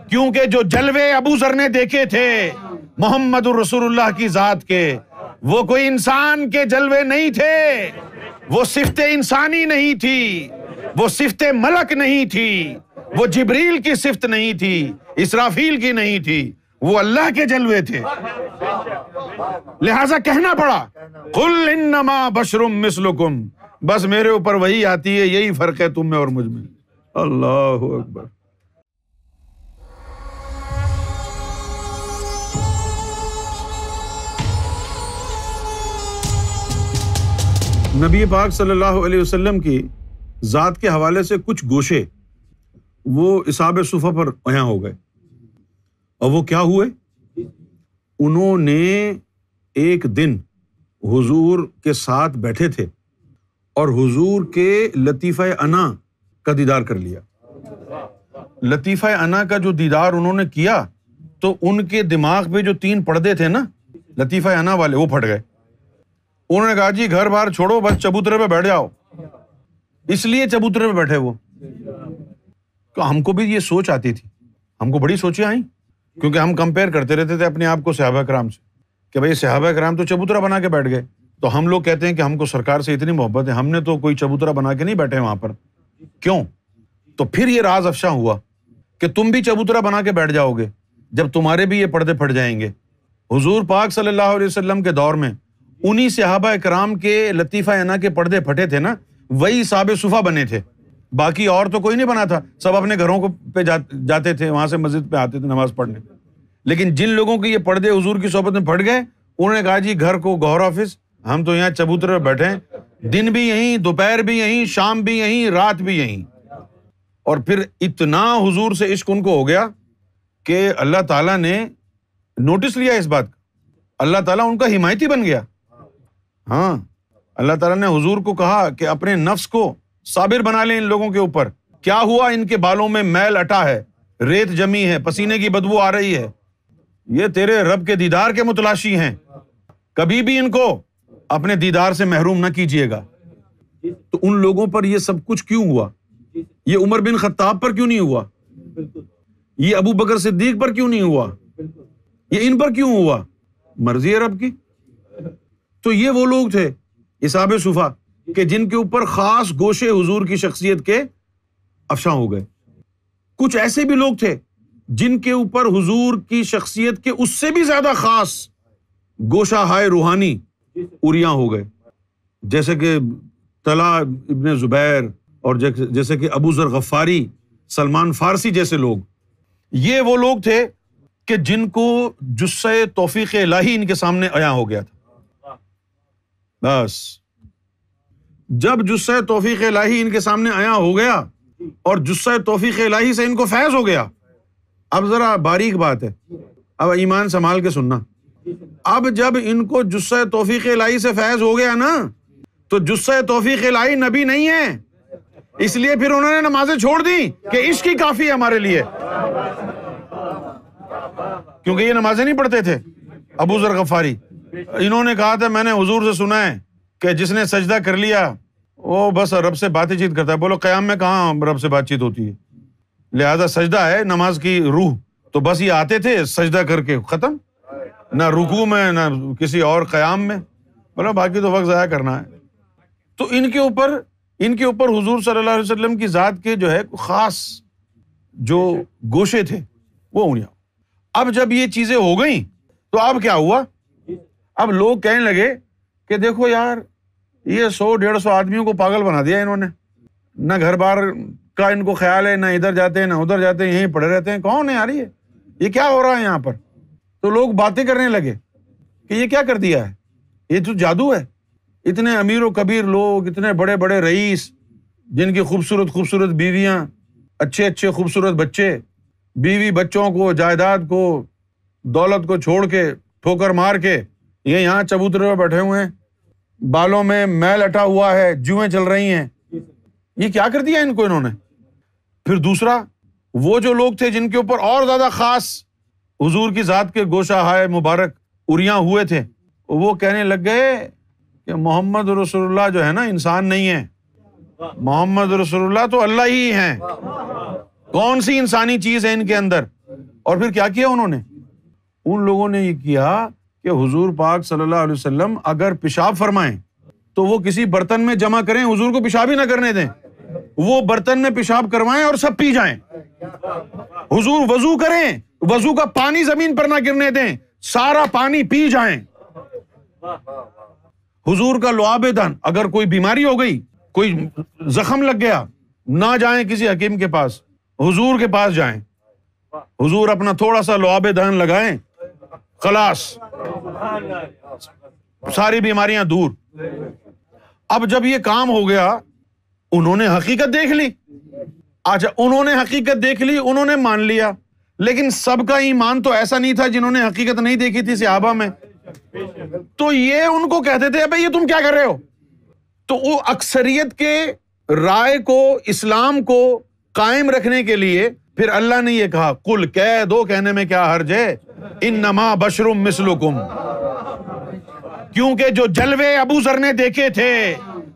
کیونکہ جو جلوے ابو ذر نے دیکھے تھے محمد الرسول اللہ کی ذات کے، وہ کوئی انسان کے جلوے نہیں تھے، وہ صفت انسانی نہیں تھی، وہ صفت ملک نہیں تھی، وہ جبریل کی صفت نہیں تھی، اسرافیل کی نہیں تھی، وہ اللہ کے جلوے تھے۔ لہذا کہنا پڑا قل انما بشر مثلکم، بس میرے اوپر وہی آتی ہے، یہی فرق ہے تم میں اور مجھ میں۔ اللہ اکبر۔ نبی پاک صلی اللہ علیہ وسلم کی ذات کے حوالے سے کچھ گوشے وہ اصحاب صفہ پر عیاں ہو گئے، اور وہ کیا ہوئے؟ انہوں نے ایک دن حضور کے ساتھ بیٹھے تھے اور حضور کے لطیفہ انا کا دیدار کر لیا۔ لطیفہ انا کا جو دیدار انہوں نے کیا تو ان کے دماغ پہ جو 3 پردے تھے نا لطیفہ انا والے، وہ پھٹ گئے۔ انہوں نے کہا جی گھر بار چھوڑو، بس چبوترے پہ بیٹھ جاؤ۔ اس لیے چبوترے پہ بیٹھے وہ، تو ہم کو بھی یہ سوچ آتی تھی، ہم کو بڑی سوچیں آئیں، کیونکہ ہم کمپیئر کرتے رہتے تھے اپنے آپ کو صحابہ کرام سے کہ بھائی صحابہ کرام تو چبوترا بنا کے بیٹھ گئے، تو ہم لوگ کہتے ہیں کہ ہم کو سرکار سے اتنی محبت ہے، ہم نے تو کوئی چبوترا بنا کے نہیں بیٹھے وہاں پر، کیوں؟ تو پھر یہ راز افشاں ہوا کہ تم بھی چبوترا بنا کے بیٹھ جاؤ گے جب تمہارے بھی یہ پردے پھٹ جائیں گے۔ حضور پاک صلی اللہ علیہ وسلم کے دور میں انہی صحابہ کرام کے لطیفہ انا کے پردے پھٹے تھے نا، وہی اصحاب صفہ بنے تھے، باقی اور تو کوئی نہیں بنا تھا، سب اپنے گھروں کو پہ جاتے تھے، وہاں سے مسجد پہ آتے تھے نماز پڑھنے۔ لیکن جن لوگوں کے یہ پردے حضور کی صحبت میں پھٹ گئے، انہوں نے کہا جی گھر کو گور آفس، ہم تو یہاں چبوترے پہ بیٹھے ہیں، دن بھی یہیں، دوپہر بھی یہیں، شام بھی یہیں، رات بھی یہیں۔ اور پھر اتنا حضور سے عشق ان کو ہو گیا کہ اللہ تعالیٰ نے نوٹس لیا اس بات کا، اللہ تعالیٰ ان کا حمایتی بن گیا۔ ہاں، اللہ تعالیٰ نے حضور کو کہا کہ اپنے نفس کو صابر بنا لیں ان لوگوں کے اوپر، کیا ہوا؟ ان کے بالوں میں میل اٹا ہے، ریت جمی ہے، پسینے کی بدبو آ رہی ہے، یہ تیرے رب کے دیدار کے متلاشی ہیں، کبھی بھی ان کو اپنے دیدار سے محروم نہ کیجیے گا۔ تو ان لوگوں پر یہ سب کچھ کیوں ہوا؟ یہ عمر بن خطاب پر کیوں نہیں ہوا؟ یہ ابو بکر صدیق پر کیوں نہیں ہوا؟ یہ ان پر کیوں ہوا؟ مرضی ہے رب کی۔ تو یہ وہ لوگ تھے اصحاب صفہ کہ جن کے اوپر خاص گوشے حضور کی شخصیت کے افشاں ہو گئے۔ کچھ ایسے بھی لوگ تھے جن کے اوپر حضور کی شخصیت کے اس سے بھی زیادہ خاص گوشہ ہائے روحانی عریاں ہو گئے، جیسے کہ طلحہ ابن زبیر اور جیسے کہ ابو ذر غفاری، سلمان فارسی جیسے لوگ۔ یہ وہ لوگ تھے کہ جن کو جثہ توفیق الہی ان کے سامنے عیاں ہو گیا تھا۔ بس جب جثہ توفیق الہی ان کے سامنے عیاں ہو گیا اور جثہ توفیق الہی سے ان کو فیض ہو گیا، اب ذرا باریک بات ہے، اب ایمان سنبھال کے سننا، اب جب ان کو جثہ توفیق الہی سے فیض ہو گیا نا، تو جثہ توفیق الہی نبی نہیں ہے، اس لیے پھر انہوں نے نمازیں چھوڑ دی کہ عشق ہی کافی ہے ہمارے لیے، کیونکہ یہ نمازیں نہیں پڑھتے تھے۔ ابو ذر غفاری، انہوں نے کہا تھا میں نے حضور سے سنا ہے کہ جس نے سجدہ کر لیا وہ بس رب سے بات چیت کرتا ہے۔ بولو قیام میں کہاں رب سے بات چیت ہوتی ہے؟ لہذا سجدہ ہے نماز کی روح، تو بس یہ آتے تھے سجدہ کر کے ختم، نہ رکوع میں نہ کسی اور قیام میں، بولو باقی تو وقت ضائع کرنا ہے۔ تو ان کے اوپر حضور صلی اللہ علیہ وسلم کی ذات کے جو ہے خاص جو گوشے تھے وہ انہیں۔ اب جب یہ چیزیں ہو گئیں تو اب کیا ہوا؟ اب لوگ کہنے لگے کہ دیکھو یار یہ 100-150 آدمیوں کو پاگل بنا دیا انہوں نے، نہ گھر بار کا ان کو خیال ہے، نہ ادھر جاتے ہیں نہ ادھر جاتے ہیں، یہیں پڑے رہتے ہیں، کون ہے یار یہ کیا ہو رہا ہے یہاں پر؟ تو لوگ باتیں کرنے لگے کہ یہ کیا کر دیا ہے، یہ تو جادو ہے، اتنے امیر و کبیر لوگ، اتنے بڑے بڑے رئیس، جن کی خوبصورت بیویاں، اچھے خوبصورت بچے، بیوی بچوں کو، جائیداد کو، دولت کو چھوڑ کے، ٹھوکر مار کے یہ یہاں چبوترے پہ بیٹھے ہوئے ہیں، بالوں میں میل اٹا ہوا ہے، جوئیں چل رہی ہیں، یہ کیا کر دیا ان کو انہوں نے؟ پھر دوسرا، وہ جو لوگ تھے جن کے اوپر اور زیادہ خاص حضور کی ذات کے گوشہ ہائے مبارک عریاں ہوئے تھے، وہ کہنے لگ گئے کہ محمد رسول اللہ جو ہے نا انسان نہیں ہے، محمد رسول اللہ تو اللہ ہی ہیں، کون سی انسانی چیز ہے ان کے اندر؟ اور پھر کیا کیا انہوں نے؟ ان لوگوں نے یہ کیا کہ حضور پاک صلی اللہ علیہ وسلم اگر پیشاب فرمائیں تو وہ کسی برتن میں جمع کریں، حضور کو پیشاب ہی نہ کرنے دیں، وہ برتن میں پیشاب کروائیں اور سب پی جائیں۔ حضور وضو کریں، وضو کا پانی زمین پر نہ گرنے دیں، سارا پانی پی جائیں۔ حضور کا لعاب دہن، اگر کوئی بیماری ہو گئی، کوئی زخم لگ گیا، نہ جائیں کسی حکیم کے پاس، حضور کے پاس جائیں، حضور اپنا تھوڑا سا لعاب دہن لگائیں، خلاص ساری بیماریاں دور۔ اب جب یہ کام ہو گیا، انہوں نے حقیقت دیکھ لی۔ اچھا، انہوں نے حقیقت دیکھ لی، انہوں نے مان لیا، لیکن سب کا ایمان تو ایسا نہیں تھا جنہوں نے حقیقت نہیں دیکھی تھی صحابہ میں۔ تو یہ ان کو کہتے تھے بھائی یہ تم کیا کر رہے ہو؟ تو وہ اکثریت کے رائے کو، اسلام کو قائم رکھنے کے لیے پھر اللہ نے یہ کہا قل، کہہ دو، کہنے میں کیا حرج ہے، انما بشر مثلکم، کیونکہ جو جلوے ابو ذر نے دیکھے تھے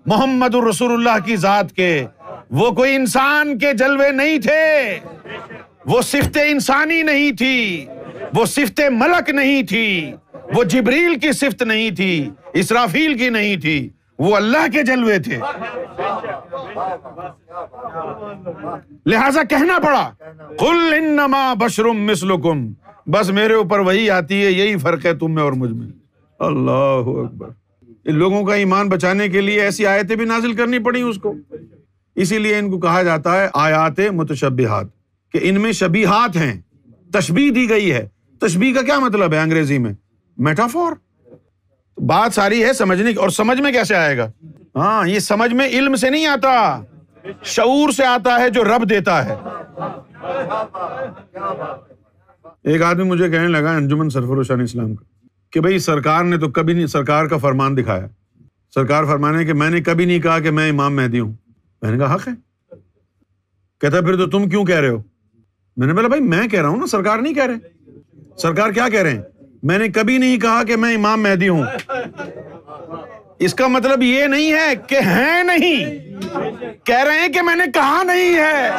محمد الرسول اللہ کی ذات کے، وہ کوئی انسان کے جلوے نہیں تھے، وہ صفت انسانی نہیں تھی، وہ صفت ملک نہیں تھی، وہ جبریل کی صفت نہیں تھی، اسرافیل کی نہیں تھی، وہ اللہ کے جلوے تھے۔ لہذا کہنا پڑا قل انما بشر مثلکم، بس میرے اوپر وہی آتی ہے، یہی فرق ہے تم میں اور مجھ میں۔ اللہ اکبر۔ ان لوگوں کا ایمان بچانے کے لیے ایسی آیتیں بھی نازل کرنی پڑی اس کو۔ اسی لیے ان کو کہا جاتا ہے آیات متشبہات، کہ ان میں شبیہات ہیں، تشبیہ دی گئی ہے۔ تشبیہ کا کیا مطلب ہے انگریزی میں؟ میٹافور۔ بات ساری ہے سمجھنے کی، اور سمجھ میں کیسے آئے گا؟ ہاں، یہ سمجھ میں علم سے نہیں آتا، شعور سے آتا ہے جو رب دیتا ہے۔ ایک آدمی مجھے کہنے لگا انجمن سرفروش اسلام کا کہ بھئی سرکار نے تو کبھی نہیں، سرکار کا فرمان دکھایا، سرکار فرمانے کہ میں نے کبھی نہیں کہا کہ میں امام مہدی ہوں۔ میں نے کہا حق ہے۔ کہتا پھر تو تم کیوں کہہ رہے ہو؟ میں نے بولا بھائی میں کہہ رہا ہوں نا، سرکار نہیں کہہ رہے۔ سرکار کیا کہہ رہے ہیں؟ میں نے کبھی نہیں کہا کہ میں امام مہدی ہوں۔ اس کا مطلب یہ نہیں ہے کہ ہیں نہیں، کہہ رہے ہیں کہ میں نے کہا نہیں ہے۔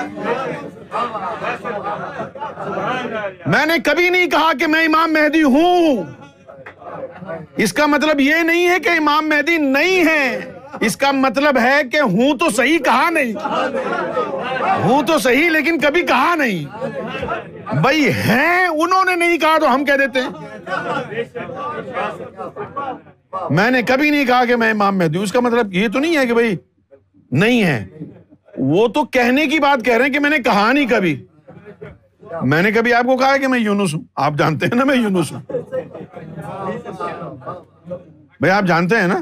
میں نے کبھی نہیں کہا کہ میں امام مہدی ہوں۔ اس کا مطلب یہ نہیں ہے کہ امام مہدی نہیں ہے، اس کا مطلب ہے کہ ہوں تو صحیح، کہا نہیں، ہوں تو صحیح لیکن کبھی کہا نہیں۔ بھائی ہیں، انہوں نے نہیں کہا تو ہم کہہ دیتے ہیں۔ میں نے کبھی نہیں کہا کہ میں امام مہدی ہوں، اس کا مطلب یہ تو نہیں ہے کہ بھائی نہیں ہے، وہ تو کہنے کی بات کہہ رہے ہیں کہ میں نے کہا نہیں کبھی۔ میں نے کبھی آپ کو کہا ہے کہ میں یونس ہوں؟ آپ جانتے ہیں نا میں یونس ہوں، بھائی آپ جانتے ہیں نا،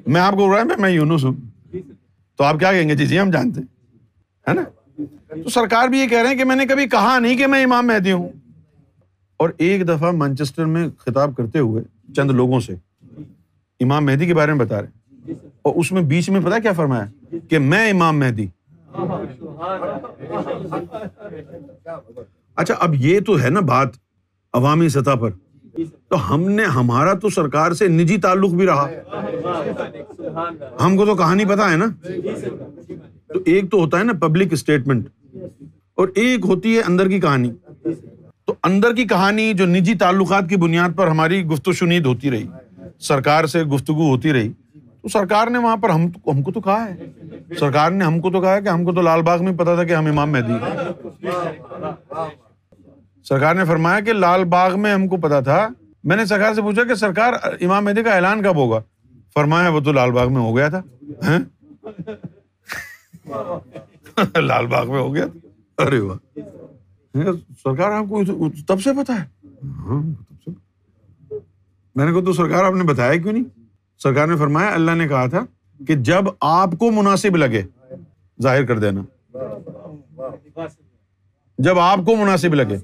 میں آپ کو بول رہا ہوں میں یونس ہوں، تو آپ کیا کہیں گے؟ جی ہم جانتے ہیں، ہے نا؟ تو سرکار بھی یہ کہہ رہے ہیں کہ میں نے کبھی کہا نہیں کہ میں امام مہدی ہوں۔ اور ایک دفعہ مانچسٹر میں خطاب کرتے ہوئے چند لوگوں سے امام مہدی کے بارے میں بتا رہے ہیں، اور اس میں بیچ میں پتہ کیا فرمایا کہ میں امام مہدی۔ اچھا، اب یہ تو ہے نا بات عوامی سطح پر، تو ہم نے، ہمارا تو سرکار سے نجی تعلق بھی رہا، ہم کو تو کہانی پتہ ہے نا۔ تو ایک تو ہوتا ہے نا پبلک اسٹیٹمنٹ، اور ایک ہوتی ہے اندر کی کہانی۔ تو اندر کی کہانی جو نجی تعلقات کی بنیاد پر ہماری گفت و شنید ہوتی رہی، سرکار سے گفتگو ہوتی رہی، تو سرکار نے وہاں پر ہم کو تو کہا ہے، سرکار نے ہم کو تو کہا ہے کہ ہم کو تو لال باغ میں پتا تھا کہ ہم امام مہدی ہیں۔ سرکار نے فرمایا کہ لال باغ میں ہم کو پتا تھا۔ میں نے سرکار سے پوچھا کہ سرکار امام مہدی کا اعلان کب ہوگا؟ فرمایا وہ تو لال باغ میں ہو گیا تھا۔ لال باغ میں ہو گیا تھا؟ ارے واہ، سرکار آپ کو تب سے پتا ہے؟ ہاں تب سے۔ میں نے کہا تو سرکار آپ نے بتایا کیوں نہیں؟ سرکار نے فرمایا اللہ نے کہا تھا کہ جب آپ کو مناسب لگے ظاہر کر دینا، جب آپ کو مناسب لگے۔